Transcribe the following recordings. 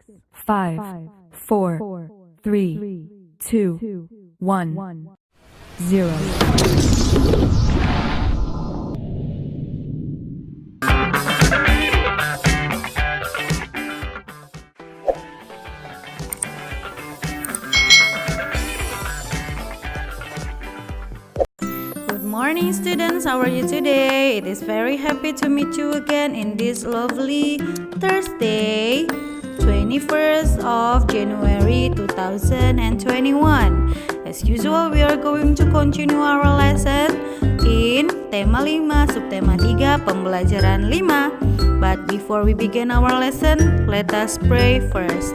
5, 4, 3, 2, 1, 0. Good morning, students. How are you today? It is very happy to meet you again in this lovely Thursday, 21st of January 2021. As usual, we are going to continue our lesson in tema 5, subtema 3, pembelajaran 5. But before we begin our lesson, let us pray first.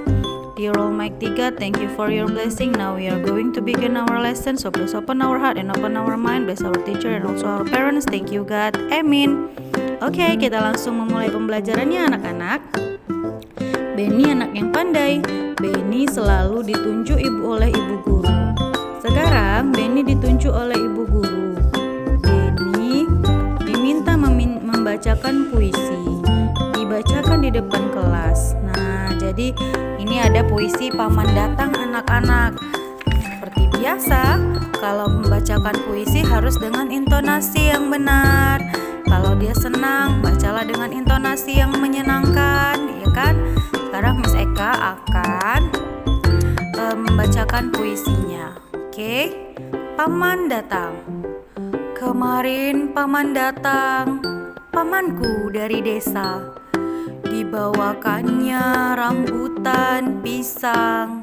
Dear Almighty God, thank you for your blessing. Now we are going to begin our lesson. So please open our heart and open our mind. Bless our teacher and also our parents. Thank you God. Amin. Oke, kita langsung memulai pembelajarannya anak-anak. Benny anak yang pandai. Benny selalu ditunjuk oleh ibu guru. Sekarang Benny ditunjuk oleh ibu guru. Benny diminta membacakan puisi. Dibacakan di depan kelas. Nah, jadi ini ada puisi Paman Datang anak-anak. Seperti biasa, kalau membacakan puisi harus dengan intonasi yang benar. Kalau dia senang, bacalah dengan intonasi yang menyenangkan, ya kan? Sekarang Miss Eka akan membacakan puisinya. Oke? Paman datang. Kemarin paman datang, pamanku dari desa. Dibawakannya rambutan, pisang,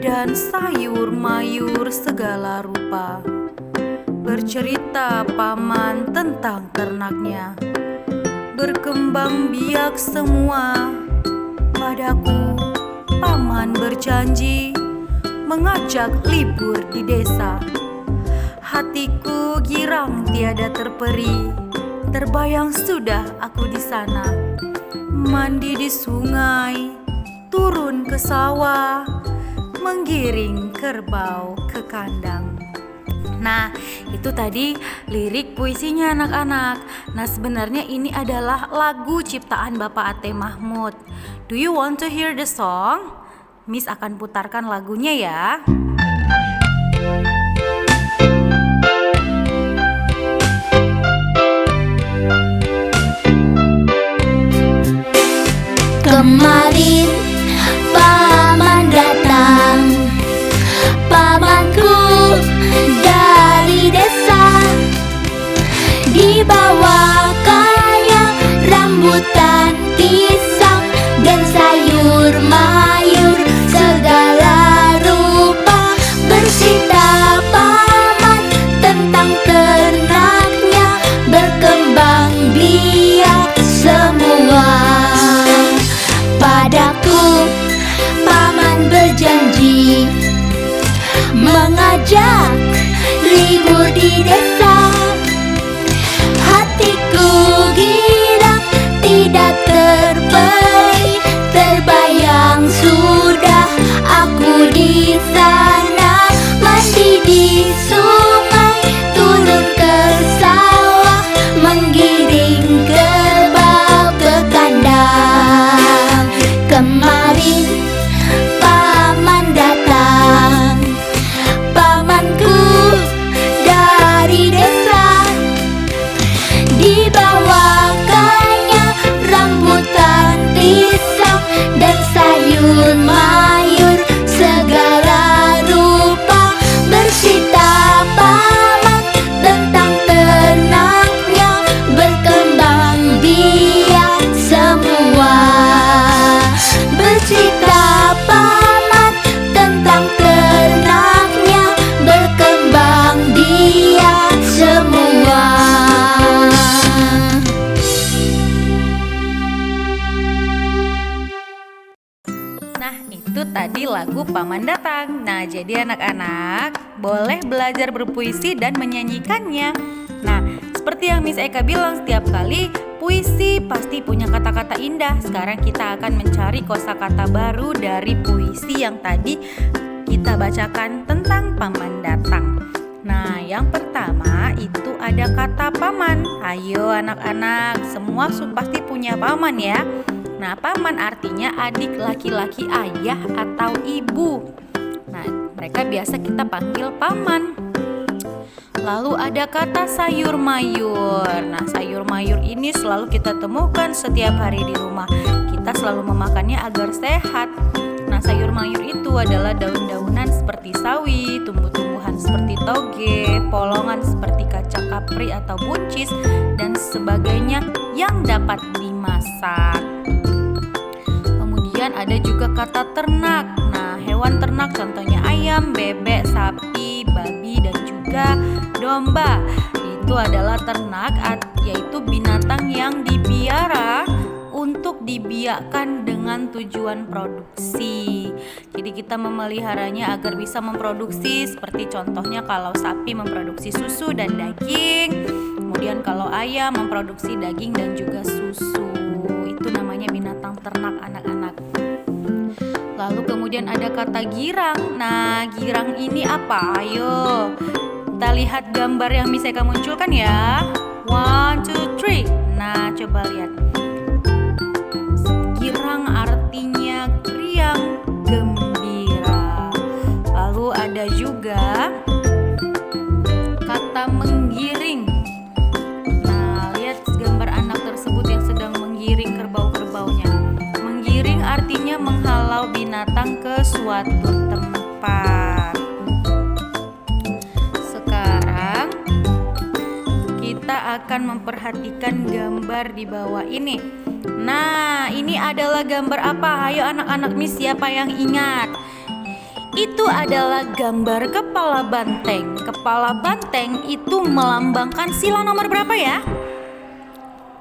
dan sayur mayur segala rupa. Bercerita paman tentang ternaknya. Berkembang biak semua. Padaku paman berjanji mengajak libur di desa. Hatiku girang tiada terperi. Terbayang sudah aku di sana. Mandi di sungai, turun ke sawah, menggiring kerbau ke kandang. Nah, itu tadi lirik puisinya anak-anak. Nah, sebenarnya ini adalah lagu ciptaan Bapak Ate Mahmud. Do you want to hear the song? Miss akan putarkan lagunya ya. Kemarin paman datang, pamanku dari desa. Dibawakannya rambutan, pisang, dan sayur mayur segala rupa. Bercerita paman tentang ternaknya. Berkembang biak semua. Padaku paman berjanji mengajak libur di desa. Hatiku girang tidak terperi. Terbayang sudah aku di sana. Mandi di sungai, turun ke sawah, menggiring kerbau ke kandang. Kemarin paman datang, pamanku dari desa. Dibawakannya rambutan, pisang, dan sayur mayur segala rupa. Bercerita paman tentang ternaknya. Berkembang biak semua. Bercerita paman tentang ternaknya. Berkembang biak semua. Nah, itu tadi lagu Paman Datang. Nah, jadi anak-anak boleh belajar berpuisi dan menyanyikannya. Nah, seperti yang Miss Eka bilang, setiap kali puisi pasti punya kata-kata indah. Sekarang kita akan mencari kosakata baru dari puisi yang tadi kita bacakan tentang Paman Datang. Nah, yang pertama itu ada kata paman. Ayo anak-anak, semua pasti punya paman ya. Nah, paman artinya adik laki-laki ayah atau ibu. Nah, mereka biasa kita panggil paman. Lalu ada kata sayur mayur. Nah, sayur mayur ini selalu kita temukan setiap hari di rumah. Kita selalu memakannya agar sehat. Nah, sayur mayur itu adalah daun-daunan seperti sawi, tumbuh-tumbuhan seperti toge, polongan seperti kacang kapri atau buncis, dan sebagainya yang dapat dimasak. Kemudian ada juga kata ternak. Nah, hewan ternak contohnya ayam, bebek, sapi, babi, dan juga domba. Itu adalah ternak, yaitu binatang yang dipiara untuk dibiakkan dengan tujuan produksi. Jadi kita memeliharanya agar bisa memproduksi, seperti contohnya kalau sapi memproduksi susu dan daging, kemudian kalau ayam memproduksi daging dan juga susu. Itu namanya binatang ternak, anak-anak. Lalu kemudian ada kata girang. Nah, girang ini apa? Ayo kita lihat gambar yang Miska munculkan ya. 1, 2, 3. Nah, coba lihat. Girang artinya riang, gembira. Lalu ada juga kata menggiring. Nah, lihat gambar anak tersebut yang sedang menggiring kerbau-kerbaunya. Menggiring artinya menghalau binatang ke suatu tempat. Sekarang kita akan memperhatikan gambar di bawah ini. Nah, ini adalah gambar apa? Ayo anak-anak Miss, siapa yang ingat? Itu adalah gambar kepala banteng. Kepala banteng itu melambangkan sila nomor berapa ya?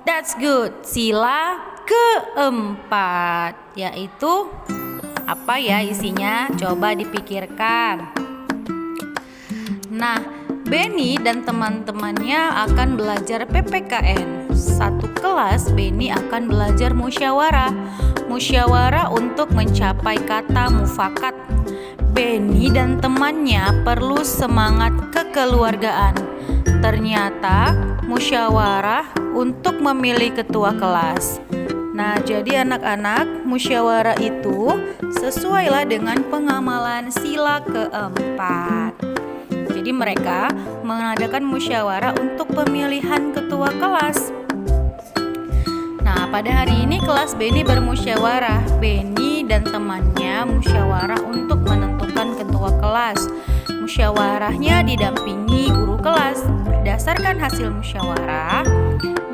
That's good. Sila keempat, yaitu apa ya isinya? Coba dipikirkan. Nah, Benny dan teman-temannya akan belajar PPKN. Satu kelas Benny akan belajar musyawarah. Musyawarah untuk mencapai kata mufakat. Benny dan temannya perlu semangat kekeluargaan. Ternyata musyawarah untuk memilih ketua kelas. Nah, jadi anak-anak, musyawarah itu sesuailah dengan pengamalan sila keempat. Jadi mereka mengadakan musyawarah untuk pemilihan ketua kelas. Nah, pada hari ini kelas Benny bermusyawarah. Benny dan temannya musyawarah untuk menentukan ketua kelas. Musyawarahnya didampingi guru kelas. Berdasarkan hasil musyawarah,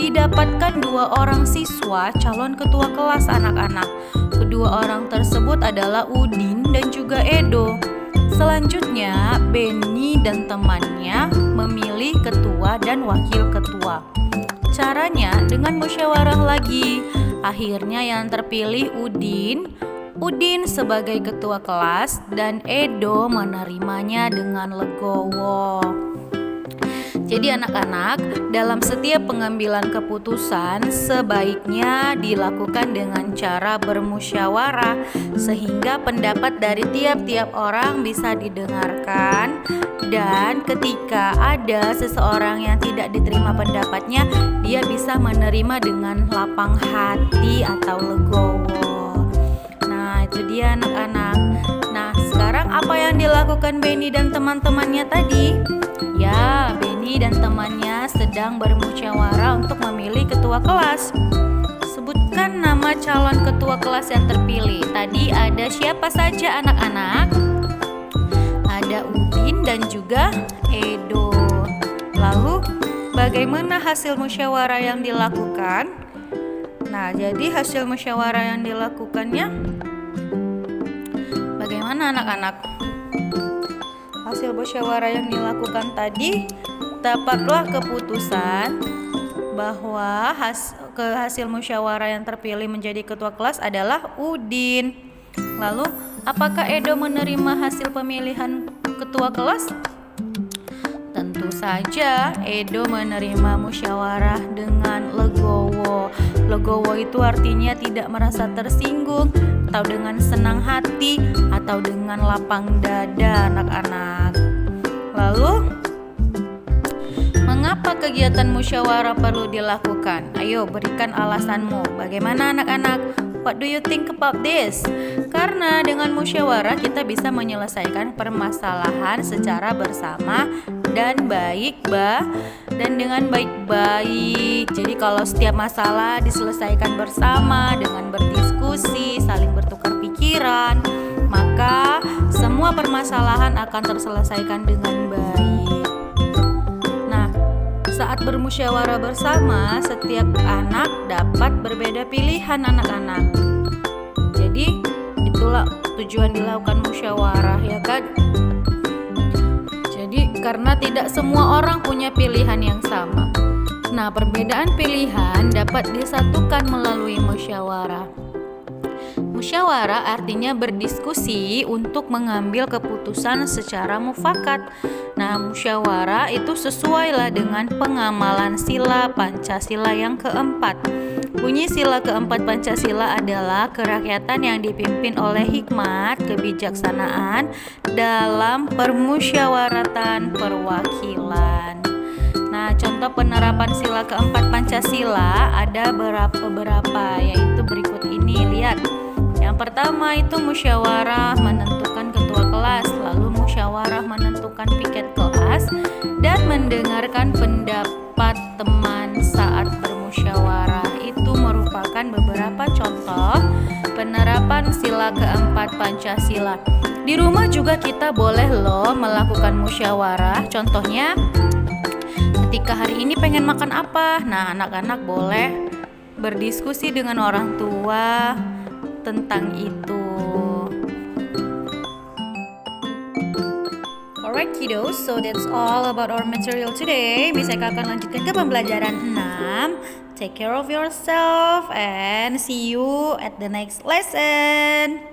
didapatkan 2 orang siswa calon ketua kelas anak-anak. Kedua orang tersebut adalah Udin dan juga Edo. Selanjutnya, Benny dan temannya memilih ketua dan wakil ketua. Caranya dengan musyawarah lagi. Akhirnya yang terpilih Udin sebagai ketua kelas dan Edo menerimanya dengan legowo. Jadi anak-anak, dalam setiap pengambilan keputusan sebaiknya dilakukan dengan cara bermusyawarah sehingga pendapat dari tiap-tiap orang bisa didengarkan, dan ketika ada seseorang yang tidak diterima pendapatnya, dia bisa menerima dengan lapang hati atau legowo. Nah, itu dia anak-anak. Nah, sekarang apa yang dilakukan Benny dan teman-temannya tadi? Ya, Benny dan temannya sedang bermusyawarah untuk memilih ketua kelas. Sebutkan nama calon ketua kelas yang terpilih. Tadi ada siapa saja anak-anak? Ada Udin dan juga Edo. Lalu, bagaimana hasil musyawarah yang dilakukan? Nah, jadi hasil musyawarah yang dilakukannya bagaimana anak-anak? Hasil musyawarah yang dilakukan tadi, dapatlah keputusan bahwa hasil musyawarah yang terpilih menjadi ketua kelas adalah Udin. Lalu, apakah Edo menerima hasil pemilihan ketua kelas? Tentu saja Edo menerima musyawarah dengan legowo. Legowo itu artinya tidak merasa tersinggung, atau dengan senang hati, atau dengan lapang dada anak-anak. Lalu, mengapa kegiatan musyawarah perlu dilakukan? Ayo berikan alasanmu. Bagaimana anak-anak? What do you think about this? Karena dengan musyawarah kita bisa menyelesaikan permasalahan secara bersama dan dengan baik-baik. Jadi kalau setiap masalah diselesaikan bersama dengan berdiskusi, saling bertukar pikiran, maka semua permasalahan akan terselesaikan dengan baik. Nah, saat bermusyawarah bersama, setiap anak dapat berbeda pilihan anak-anak. Jadi, itulah tujuan dilakukan musyawarah, ya kan? Jadi, karena tidak semua orang punya pilihan yang sama. Nah, perbedaan pilihan dapat disatukan melalui musyawarah. Musyawarah artinya berdiskusi untuk mengambil keputusan secara mufakat. Nah, musyawarah itu sesuailah dengan pengamalan sila Pancasila yang keempat. Bunyi sila keempat Pancasila adalah kerakyatan yang dipimpin oleh hikmat, kebijaksanaan dalam permusyawaratan perwakilan. Nah, contoh penerapan sila keempat Pancasila ada beberapa, yaitu berikut ini. Lihat. Yang pertama itu musyawarah menentukan ketua kelas, lalu musyawarah menentukan piket kelas, dan mendengarkan pendapat teman saat bermusyawarah. Itu merupakan beberapa contoh penerapan sila keempat Pancasila. Di rumah juga kita boleh loh melakukan musyawarah. Contohnya, ketika hari ini pengen makan apa? Nah, anak-anak boleh berdiskusi dengan orang tua tentang itu. Alright kiddos, so that's all about our material today. Miss Eka akan lanjutkan ke pembelajaran 6. Take care of yourself and see you at the next lesson.